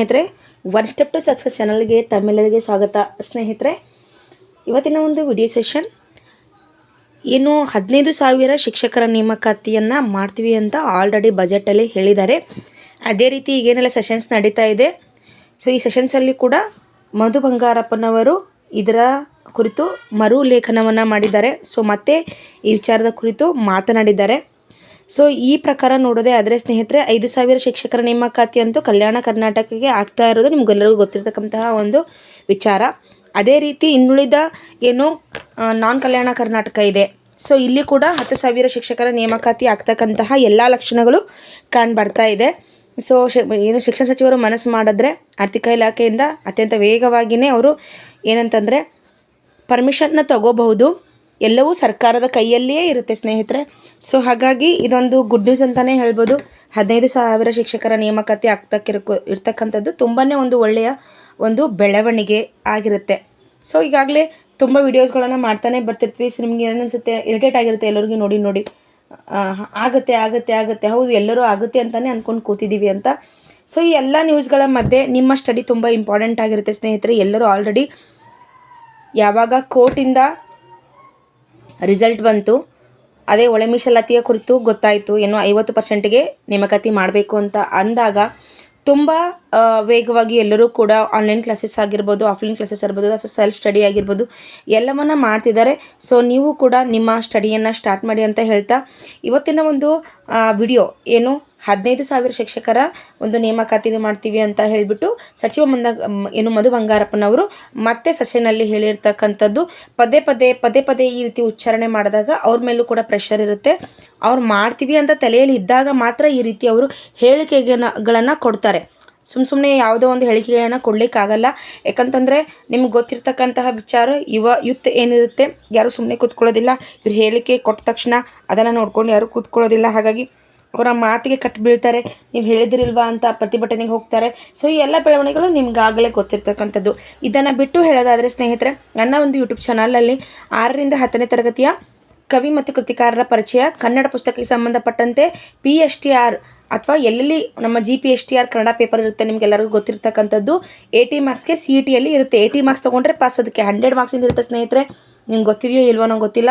ಸ್ನೇಹಿತರೆ, one step to success ಚಾನಲ್ಗೆ ತಮ್ಮೆಲ್ಲರಿಗೆ ಸ್ವಾಗತ. ಸ್ನೇಹಿತರೆ, ಇವತ್ತಿನ ಒಂದು ವಿಡಿಯೋ ಸೆಷನ್ ಏನು 15,000 ಶಿಕ್ಷಕರ ನೇಮಕಾತಿಯನ್ನು ಮಾಡ್ತೀವಿ ಅಂತ ಆಲ್ರೆಡಿ ಬಜೆಟಲ್ಲಿ ಹೇಳಿದ್ದಾರೆ. ಅದೇ ರೀತಿ ಈಗೇನೆಲ್ಲ ಸೆಷನ್ಸ್ ನಡೀತಾ ಇದೆ. ಸೊ ಈ ಸೆಷನ್ಸಲ್ಲಿ ಕೂಡ ಮಧು ಬಂಗಾರಪ್ಪನವರು ಇದರ ಕುರಿತು ಮರು ಲೇಖನವನ್ನು ಮಾಡಿದ್ದಾರೆ. ಸೊ ಮತ್ತೆ ಈ ವಿಚಾರದ ಕುರಿತು ಮಾತನಾಡಿದ್ದಾರೆ. ಸೊ ಈ ಪ್ರಕಾರ ನೋಡೋದೇ ಆದರೆ ಸ್ನೇಹಿತರೆ, 5,000 ಶಿಕ್ಷಕರ ನೇಮಕಾತಿ ಅಂತೂ ಕಲ್ಯಾಣ ಕರ್ನಾಟಕಕ್ಕೆ ಆಗ್ತಾ ಇರೋದು ನಿಮಗೆಲ್ಲರಿಗೂ ಗೊತ್ತಿರತಕ್ಕಂತಹ ಒಂದು ವಿಚಾರ. ಅದೇ ರೀತಿ ಇನ್ನುಳಿದ ಏನು ನಾನ್ ಕಲ್ಯಾಣ ಕರ್ನಾಟಕ ಇದೆ. ಸೊ ಇಲ್ಲಿ ಕೂಡ 10,000 ಶಿಕ್ಷಕರ ನೇಮಕಾತಿ ಆಗ್ತಕ್ಕಂತಹ ಎಲ್ಲ ಲಕ್ಷಣಗಳು ಕಾಣ್ಬರ್ತಾ ಇದೆ. ಸೊ ಏನು ಶಿಕ್ಷಣ ಸಚಿವರು ಮನಸ್ಸು ಮಾಡಿದ್ರೆ ಆರ್ಥಿಕ ಇಲಾಖೆಯಿಂದ ಅತ್ಯಂತ ವೇಗವಾಗಿಯೇ ಅವರು ಏನಂತಂದರೆ ಪರ್ಮಿಷನ್ನ ತಗೋಬಹುದು. ಎಲ್ಲವೂ ಸರ್ಕಾರದ ಕೈಯಲ್ಲಿಯೇ ಇರುತ್ತೆ ಸ್ನೇಹಿತರೆ. ಸೊ ಹಾಗಾಗಿ ಇದೊಂದು ಗುಡ್ ನ್ಯೂಸ್ ಅಂತಲೇ ಹೇಳ್ಬೋದು. 15,000 ಶಿಕ್ಷಕರ ನೇಮಕಾತಿ ಇರ್ತಕ್ಕಂಥದ್ದು ತುಂಬಾ ಒಂದು ಒಳ್ಳೆಯ ಒಂದು ಬೆಳವಣಿಗೆ ಆಗಿರುತ್ತೆ. ಸೊ ಈಗಾಗಲೇ ತುಂಬ ವೀಡಿಯೋಸ್ಗಳನ್ನು ಮಾಡ್ತಾನೆ ಬರ್ತಿರ್ತೀವಿ. ಸೊ ನಿಮ್ಗೆ ಏನನ್ಸುತ್ತೆ, ಇರಿಟೇಟ್ ಆಗಿರುತ್ತೆ ಎಲ್ಲರಿಗೂ ನೋಡಿ ಆಗುತ್ತೆ ಆಗುತ್ತೆ ಆಗುತ್ತೆ ಹೌದು ಎಲ್ಲರೂ ಆಗುತ್ತೆ ಅಂತಲೇ ಅಂದ್ಕೊಂಡು ಕೂತಿದ್ದೀವಿ ಅಂತ. ಸೊ ಈ ಎಲ್ಲ ನ್ಯೂಸ್ಗಳ ಮಧ್ಯೆ ನಿಮ್ಮ ಸ್ಟಡಿ ತುಂಬ ಇಂಪಾರ್ಟೆಂಟ್ ಆಗಿರುತ್ತೆ ಸ್ನೇಹಿತರೆ. ಎಲ್ಲರೂ ಆಲ್ರೆಡಿ ಯಾವಾಗ ಕೋರ್ಟಿಂದ ರಿಸಲ್ಟ್ ಬಂತು, ಅದೇ ಒಳ ಮೀಸಲಾತಿಯ ಕುರಿತು ಗೊತ್ತಾಯಿತು, ಏನು 50%ಗೆ ನೇಮಕಾತಿ ಮಾಡಬೇಕು ಅಂತ ಅಂದಾಗ ತುಂಬ ವೇಗವಾಗಿ ಎಲ್ಲರೂ ಕೂಡ ಆನ್ಲೈನ್ ಕ್ಲಾಸಸ್ ಆಗಿರ್ಬೋದು, ಆಫ್ಲೈನ್ ಕ್ಲಾಸಸ್ ಇರ್ಬೋದು, ಅಥವಾ ಸೆಲ್ಫ್ ಸ್ಟಡಿ ಆಗಿರ್ಬೋದು ಎಲ್ಲವನ್ನ ಮಾಡ್ತಿದ್ದಾರೆ. ಸೊ ನೀವು ಕೂಡ ನಿಮ್ಮ ಸ್ಟಡಿಯನ್ನು ಸ್ಟಾರ್ಟ್ ಮಾಡಿ ಅಂತ ಹೇಳ್ತಾ ಇವತ್ತಿನ ಒಂದು ವಿಡಿಯೋ ಏನು 15,000 ಶಿಕ್ಷಕರ ಒಂದು ನೇಮಕಾತಿ ಮಾಡ್ತೀವಿ ಅಂತ ಹೇಳಿಬಿಟ್ಟು ಸಚಿವ ಮಧು ಬಂಗಾರಪ್ಪನವರು ಮತ್ತೆ ಸೆಷನಲ್ಲಿ ಹೇಳಿರ್ತಕ್ಕಂಥದ್ದು ಪದೇ ಪದೇ ಈ ರೀತಿ ಉಚ್ಚಾರಣೆ ಮಾಡಿದಾಗ ಅವ್ರ ಮೇಲೂ ಕೂಡ ಪ್ರೆಷರ್ ಇರುತ್ತೆ. ಅವ್ರು ಮಾಡ್ತೀವಿ ಅಂತ ತಲೆಯಲ್ಲಿ ಇದ್ದಾಗ ಮಾತ್ರ ಈ ರೀತಿ ಅವರು ಹೇಳಿಕೆಗಳನ್ನು ಕೊಡ್ತಾರೆ. ಸುಮ್ಮನೆ ಯಾವುದೋ ಒಂದು ಹೇಳಿಕೆಗಳನ್ನು ಕೊಡಲಿಕ್ಕಾಗಲ್ಲ. ಯಾಕಂತಂದರೆ ನಿಮ್ಗೆ ಗೊತ್ತಿರ್ತಕ್ಕಂತಹ ವಿಚಾರ ಯುತ್ ಏನಿರುತ್ತೆ, ಯಾರು ಸುಮ್ಮನೆ ಕೂತ್ಕೊಳ್ಳೋದಿಲ್ಲ. ಇವ್ರು ಹೇಳಿಕೆ ಕೊಟ್ಟ ತಕ್ಷಣ ಅದನ್ನು ನೋಡ್ಕೊಂಡು ಯಾರು ಕೂತ್ಕೊಳ್ಳೋದಿಲ್ಲ. ಹಾಗಾಗಿ ಅವರ ಮಾತಿಗೆ ಕಟ್ಟು ಬೀಳ್ತಾರೆ. ನೀವು ಹೇಳಿದಿರಿಲ್ವಾ ಅಂತ ಪ್ರತಿಭಟನೆಗೆ ಹೋಗ್ತಾರೆ. ಸೊ ಈ ಎಲ್ಲ ಬೆಳವಣಿಗೆಗಳು ನಿಮ್ಗಾಗಲೇ ಗೊತ್ತಿರ್ತಕ್ಕಂಥದ್ದು. ಇದನ್ನು ಬಿಟ್ಟು ಹೇಳೋದಾದರೆ ಸ್ನೇಹಿತರೆ, ನನ್ನ ಒಂದು ಯೂಟ್ಯೂಬ್ ಚಾನಲಲ್ಲಿ 6ರಿಂದ 10ನೇ ತರಗತಿಯ ಕವಿ ಮತ್ತು ಕೃತಿಕಾರರ ಪರಿಚಯ, ಕನ್ನಡ ಪುಸ್ತಕಕ್ಕೆ ಸಂಬಂಧಪಟ್ಟಂತೆ PSTR ಅಥವಾ ಎಲ್ಲೆಲ್ಲಿ ನಮ್ಮ GPSTR ಕನ್ನಡ ಪೇಪರ್ ಇರುತ್ತೆ ನಿಮಗೆಲ್ಲರಿಗೂ ಗೊತ್ತಿರ್ತಕ್ಕಂಥದ್ದು. 80 ಮಾರ್ಕ್ಸ್ಗೆ CETಯಲ್ಲಿ ಇರುತ್ತೆ. 80 ಮಾರ್ಕ್ಸ್ ತೊಗೊಂಡ್ರೆ ಪಾಸ್, ಅದಕ್ಕೆ 100 ಮಾರ್ಕ್ಸಿಂದ ಇರುತ್ತೆ ಸ್ನೇಹಿತರೆ. ನಿಮ್ಗೆ ಗೊತ್ತಿದೆಯೋ ಇಲ್ವೋ ನಂಗೆ ಗೊತ್ತಿಲ್ಲ.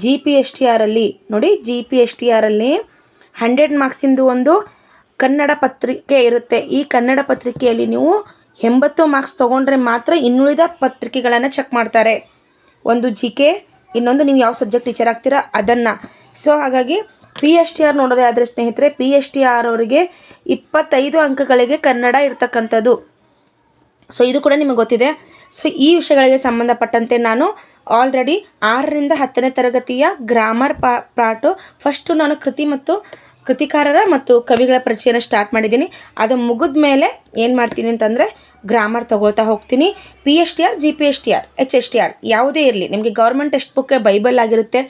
GPSTRಲ್ಲಿ ನೋಡಿ, GPSTRಲ್ಲಿ 100 ಮಾರ್ಕ್ಸಿಂದು ಒಂದು ಕನ್ನಡ ಪತ್ರಿಕೆ ಇರುತ್ತೆ. ಈ ಕನ್ನಡ ಪತ್ರಿಕೆಯಲ್ಲಿ ನೀವು 80 ಮಾರ್ಕ್ಸ್ ತೊಗೊಂಡ್ರೆ ಮಾತ್ರ ಇನ್ನುಳಿದ ಪತ್ರಿಕೆಗಳನ್ನು ಚೆಕ್ ಮಾಡ್ತಾರೆ. ಒಂದು GK, ಇನ್ನೊಂದು ನೀವು ಯಾವ ಸಬ್ಜೆಕ್ಟ್ ಟೀಚರ್ ಆಗ್ತೀರಾ ಅದನ್ನು. ಸೊ ಹಾಗಾಗಿ PSTR ನೋಡೋದೇ ಆದರೆ ಸ್ನೇಹಿತರೆ, PSTR ಅವರಿಗೆ 25 ಅಂಕಗಳಿಗೆ ಕನ್ನಡ ಇರ್ತಕ್ಕಂಥದ್ದು. ಸೊ ಇದು ಕೂಡ ನಿಮಗೆ ಗೊತ್ತಿದೆ. ಸೊ ಈ ವಿಷಯಗಳಿಗೆ ಸಂಬಂಧಪಟ್ಟಂತೆ ನಾನು ಆಲ್ರೆಡಿ 6ರಿಂದ 10ನೇ ತರಗತಿಯ ಗ್ರಾಮರ್ ಪಾರ್ಟು ಫಸ್ಟು ನಾನು ಕೃತಿಕಾರರ ಮತ್ತು ಕವಿಗಳ ಪರಿಚಯನ ಸ್ಟಾರ್ಟ್ ಮಾಡಿದ್ದೀನಿ. ಅದು ಮುಗಿದ ಮೇಲೆ ಏನು ಮಾಡ್ತೀನಿ ಅಂತಂದರೆ ಗ್ರಾಮರ್ ತಗೊಳ್ತಾ ಹೋಗ್ತೀನಿ. PSTR, GPSTR, HSTR ಯಾವುದೇ ಇರಲಿ, ನಿಮಗೆ ಗೌರ್ಮೆಂಟ್ ಟೆಕ್ಸ್ಟ್ ಬುಕ್ಕೆ ಬೈಬಲ್ ಆಗಿರುತ್ತೆ.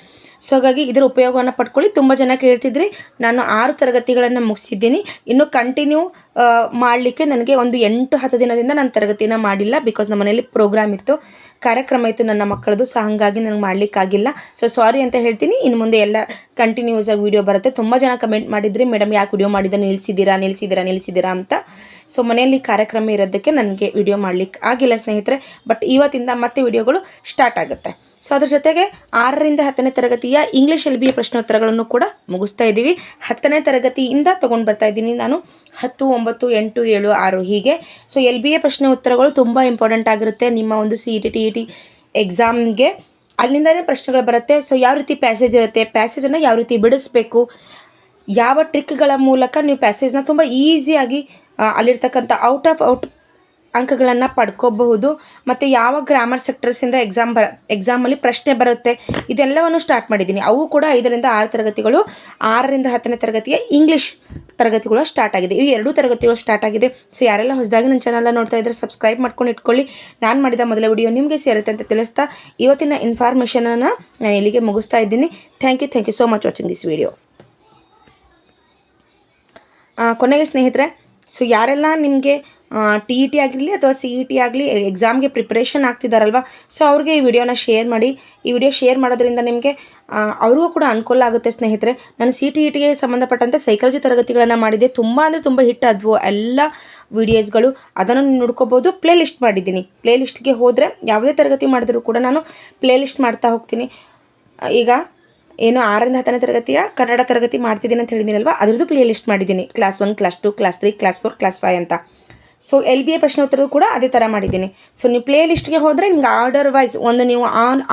ಸೊ ಹಾಗಾಗಿ ಇದರ ಉಪಯೋಗವನ್ನು ಪಡ್ಕೊಳ್ಳಿ. ತುಂಬ ಜನ ಕೇಳ್ತಿದ್ರಿ, ನಾನು 6 ತರಗತಿಗಳನ್ನು ಮುಗಿಸಿದ್ದೀನಿ. ಇನ್ನು ಕಂಟಿನ್ಯೂ ಮಾಡಲಿಕ್ಕೆ ನನಗೆ ಒಂದು 8-10 ದಿನದಿಂದ ನಾನು ತರಗತಿನ ಮಾಡಿಲ್ಲ. ಬಿಕಾಸ್ ನಮ್ಮ ಮನೇಲಿ ಪ್ರೋಗ್ರಾಮ್ ಇತ್ತು, ಕಾರ್ಯಕ್ರಮ ಇತ್ತು ನನ್ನ ಮಕ್ಕಳದು. ಸೊ ಹಾಗಾಗಿ ನನಗೆ ಮಾಡಲಿಕ್ಕಾಗಿಲ್ಲ. ಸೊ ಸಾರಿ ಅಂತ ಹೇಳ್ತೀನಿ. ಇನ್ನು ಮುಂದೆ ಎಲ್ಲ ಕಂಟಿನ್ಯೂಸ್ ಆಗಿ ವೀಡಿಯೋ ಬರುತ್ತೆ. ತುಂಬ ಜನ ಕಮೆಂಟ್ ಮಾಡಿದ್ರಿ, ಮೇಡಮ್ ಯಾಕೆ ವಿಡಿಯೋ ಮಾಡಿದ ನಿಲ್ಲಿಸಿದ್ದೀರಾ ಅಂತ. ಸೊ ಮನೆಯಲ್ಲಿ ಕಾರ್ಯಕ್ರಮ ಇರೋದಕ್ಕೆ ನನಗೆ ವಿಡಿಯೋ ಮಾಡಲಿಕ್ಕೆ ಆಗಿಲ್ಲ ಸ್ನೇಹಿತರೆ. ಬಟ್ ಇವತ್ತಿಂದ ಮತ್ತೆ ವಿಡಿಯೋಗಳು ಸ್ಟಾರ್ಟ್ ಆಗುತ್ತೆ. ಸೊ ಅದ್ರ ಜೊತೆಗೆ 6ರಿಂದ 10ನೇ ತರಗತಿಯ ಇಂಗ್ಲೀಷ್ LBA ಪ್ರಶ್ನೋತ್ತರಗಳನ್ನು ಕೂಡ ಮುಗಿಸ್ತಾ ಇದ್ದೀವಿ. 10ನೇ ತರಗತಿಯಿಂದ ತೊಗೊಂಡು ಬರ್ತಾ ಇದ್ದೀನಿ ನಾನು 10, 9, 8, 7, 6 ಹೀಗೆ. ಸೊ LBA ಪ್ರಶ್ನೆ ಉತ್ತರಗಳು ತುಂಬ ಇಂಪಾರ್ಟೆಂಟ್ ಆಗಿರುತ್ತೆ ನಿಮ್ಮ ಒಂದು CET TET ಎಕ್ಸಾಮ್ಗೆ. ಅಲ್ಲಿಂದಲೇ ಪ್ರಶ್ನೆಗಳು ಬರುತ್ತೆ. ಸೊ ಯಾವ ರೀತಿ ಪ್ಯಾಸೇಜ್ ಇರುತ್ತೆ, ಪ್ಯಾಸೇಜನ್ನು ಯಾವ ರೀತಿ ಬಿಡಿಸ್ಬೇಕು, ಯಾವ ಟ್ರಿಕ್ಗಳ ಮೂಲಕ ನೀವು ಪ್ಯಾಸೇಜ್ನ ತುಂಬ ಈಸಿಯಾಗಿ ಅಲ್ಲಿರ್ತಕ್ಕಂಥ ಔಟ್ ಅಂಕಗಳನ್ನು ಪಡ್ಕೋಬಹುದು, ಮತ್ತು ಯಾವ ಗ್ರಾಮರ್ ಸೆಕ್ಟರ್ಸಿಂದ ಎಕ್ಸಾಮಲ್ಲಿ ಪ್ರಶ್ನೆ ಬರುತ್ತೆ, ಇದೆಲ್ಲವನ್ನು ಸ್ಟಾರ್ಟ್ ಮಾಡಿದ್ದೀನಿ. ಅವು ಕೂಡ 5ರಿಂದ 6 ತರಗತಿಗಳು, 6ರಿಂದ 10ನೇ ತರಗತಿಯ ಇಂಗ್ಲೀಷ್ ತರಗತಿಗಳು ಸ್ಟಾರ್ಟ್ ಆಗಿದೆ. ಇವು 2 ತರಗತಿಗಳು ಸ್ಟಾರ್ಟ್ ಆಗಿದೆ. ಸೊ ಯಾರೆಲ್ಲ ಹೊಸದಾಗಿ ನನ್ನ ಚಾನಲ್ನ ನೋಡ್ತಾ ಇದ್ದರೆ ಸಬ್ಸ್ಕ್ರೈಬ್ ಮಾಡ್ಕೊಂಡು ಇಟ್ಕೊಳ್ಳಿ. ನಾನು ಮಾಡಿದ ಮೊದಲ ವಿಡಿಯೋ ನಿಮಗೆ ಸೇರುತ್ತೆ ಅಂತ ತಿಳಿಸ್ತಾ ಇವತ್ತಿನ ಇನ್ಫಾರ್ಮೇಷನನ್ನು ನಾನು ಇಲ್ಲಿಗೆ ಮುಗಿಸ್ತಾ ಇದ್ದೀನಿ. Thank you so much watching this video. ಕೊನೆಗೆ ಸ್ನೇಹಿತರೆ, ಸೊ ಯಾರೆಲ್ಲ ನಿಮಗೆ TET ಆಗಿರಲಿ ಅಥವಾ CET ಆಗಲಿ ಎಕ್ಸಾಮ್ಗೆ ಪ್ರಿಪ್ರೇಷನ್ ಆಗ್ತಿದ್ದಾರಲ್ವ, ಸೊ ಅವ್ರಿಗೆ ಈ ವಿಡಿಯೋನ ಶೇರ್ ಮಾಡಿ. ಈ ವಿಡಿಯೋ ಶೇರ್ ಮಾಡೋದ್ರಿಂದ ನಿಮಗೆ ಅವ್ರಿಗೂ ಕೂಡ ಅನುಕೂಲ ಆಗುತ್ತೆ ಸ್ನೇಹಿತರೆ. ನಾನು CET ಗೆ ಸಂಬಂಧಪಟ್ಟಂತೆ ಸೈಕಾಲಜಿ ತರಗತಿಗಳನ್ನು ಮಾಡಿದ್ದೆ. ತುಂಬ ಅಂದರೆ ತುಂಬ ಹಿಟ್ ಆದವು. ಎಲ್ಲ ವೀಡಿಯೋಸ್ಗಳು ಅದನ್ನು ನೀವು ನೋಡ್ಕೋಬೋದು. ಪ್ಲೇ ಲಿಸ್ಟ್ ಮಾಡಿದ್ದೀನಿ. ಪ್ಲೇ ಲಿಸ್ಟ್ಗೆ ಹೋದರೆ ಯಾವುದೇ ತರಗತಿ ಮಾಡಿದ್ರೂ ಕೂಡ ನಾನು ಪ್ಲೇ ಲಿಸ್ಟ್ ಮಾಡ್ತಾ ಹೋಗ್ತೀನಿ. ಈಗ ಏನು 6ರಿಂದ 10ನೇ ತರಗತಿಯ ಕನ್ನಡ ತರಗತಿ ಮಾಡ್ತಿದ್ದೀನಿ ಅಂತ ಹೇಳಿದ್ದೀನಲ್ವ, ಅದ್ರದ್ದು ಪ್ಲೇ ಲಿಸ್ಟ್ ಮಾಡಿದ್ದೀನಿ. Class 1, class 2, class 3, class 4, class 5 ಅಂತ. ಸೊ LBA ಪ್ರಶ್ನೋತ್ತರದ್ದು ಕೂಡ ಅದೇ ಥರ ಮಾಡಿದ್ದೀನಿ. ಸೊ ನೀವು ಪ್ಲೇ ಲಿಸ್ಟ್ಗೆ ಹೋದರೆ ನಿಮ್ಗೆ ಆರ್ಡರ್ ವೈಸ್ ಒಂದು ನೀವು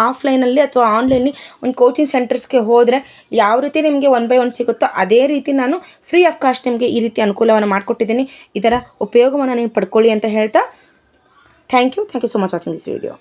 ಆಫ್ಲೈನಲ್ಲಿ ಅಥವಾ ಆನ್ಲೈನಲ್ಲಿ ಒಂದು ಕೋಚಿಂಗ್ ಸೆಂಟರ್ಸ್ಗೆ ಹೋದರೆ ಯಾವ ರೀತಿ ನಿಮಗೆ 1 by 1 ಸಿಗುತ್ತೋ ಅದೇ ರೀತಿ ನಾನು ಫ್ರೀ ಆಫ್ ಕಾಸ್ಟ್ ನಿಮಗೆ ಈ ರೀತಿ ಅನುಕೂಲವನ್ನು ಮಾಡಿಕೊಟ್ಟಿದ್ದೀನಿ. ಇದರ ಉಪಯೋಗವನ್ನು ನೀವು ಪಡ್ಕೊಳ್ಳಿ ಅಂತ ಹೇಳ್ತಾ thank you so much watching this video.